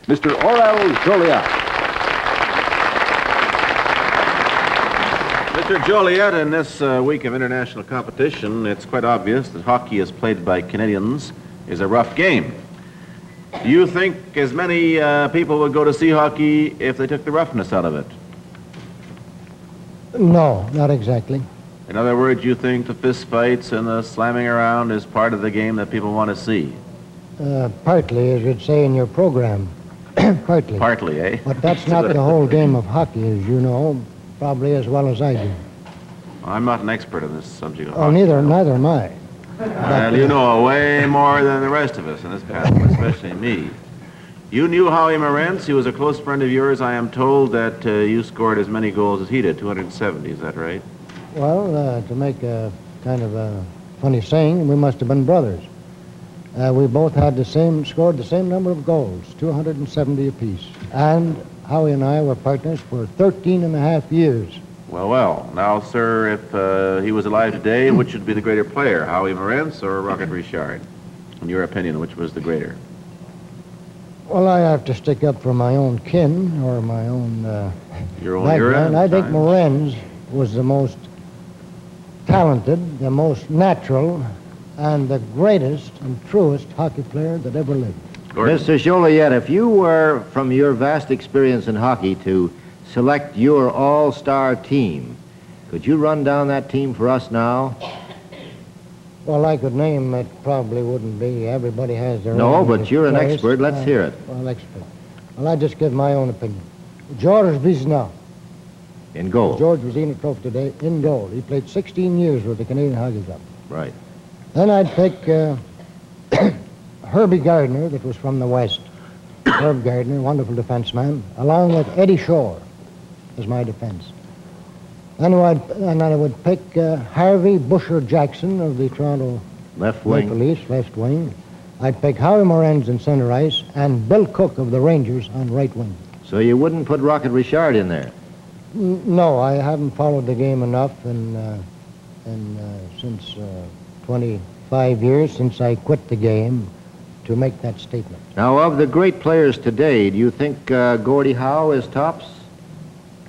Mr. Aurèle Joliat. Mr. Joliat, in this week of international competition, it's quite obvious that hockey as played by Canadians is a rough game. Do you think as many people would go to see hockey if they took the roughness out of it? No, not exactly. In other words, you think the fist fights and the slamming around is part of the game that people want to see? Partly, as you'd say in your program. Partly. Partly, eh? But that's not the whole game of hockey, as you know, probably as well as I do. I'm not an expert in this subject of Oh, hockey. neither am I. Well, you know way more than the rest of us in this panel, especially me. You knew Howe Morenz. He was a close friend of yours. I am told that you scored as many goals as he did, 270. Is that right? Well, to make a kind of a funny saying, we must have been brothers. We both had scored the same number of goals, 270 apiece. And Howie and I were partners for 13 and a half years. Well, well. Now, sir, if he was alive today, which would be the greater player, Howe Morenz or Rocket Richard? In your opinion, which was the greater? Well, I have to stick up for my own kin or my own Your own era? background. I think Morenz was the most talented, the most natural, and the greatest and truest hockey player that ever lived. Gordie? Mr. Joliat, if you were, from your vast experience in hockey, to select your all-star team, could you run down that team for us now? Well, I could name it, probably wouldn't be. Everybody has their own. No, but you're an players. expert. Let's hear it. Well, expert. Well, I just give my own opinion. George Vizina. In goal. George was in a trophy today, in goal. He played 16 years with the Canadian Hockey Club. Right. Then I'd pick Herbie Gardner, that was from the West. Herb Gardner, wonderful defenseman, along with Eddie Shore as my defense. Then I would pick Harvey Busher Jackson of the Toronto Left wing. Maple Leafs, left wing. I'd pick Howie Morenz in center ice and Bill Cook of the Rangers on right wing. So you wouldn't put Rocket Richard in there? No, I haven't followed the game enough since 25 years since I quit the game to make that statement. Now, of the great players today, do you think Gordie Howe is tops?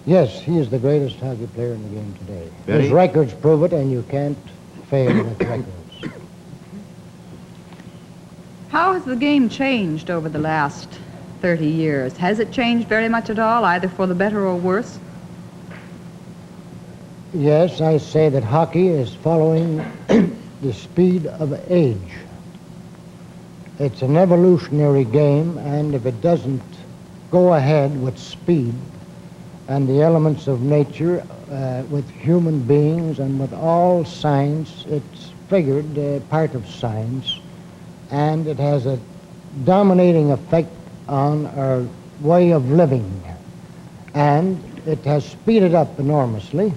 Yes, he is the greatest hockey player in the game today. Betty? His records prove it, and you can't fail with records. How has the game changed over the last 30 years? Has it changed very much at all, either for the better or worse? Yes, I say that hockey is following the speed of age. It's an evolutionary game, and if it doesn't go ahead with speed and the elements of nature, with human beings and with all science, it's figured part of science, and it has a dominating effect on our way of living. And it has speeded up enormously,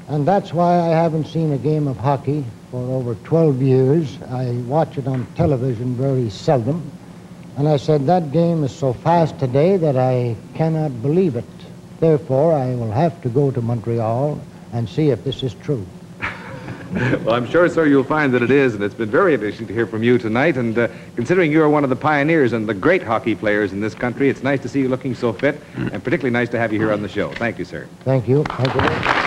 and that's why I haven't seen a game of hockey for over 12 years. I watch it on television very seldom, and I said that game is so fast today that I cannot believe it. Therefore, I will have to go to Montreal and see if this is true. Well, I'm sure, sir, you'll find that it is, and it's been very interesting to hear from you tonight. And considering you're one of the pioneers and the great hockey players in this country, it's nice to see you looking so fit, and particularly nice to have you here on the show. Thank you, sir. Thank you. Thank you.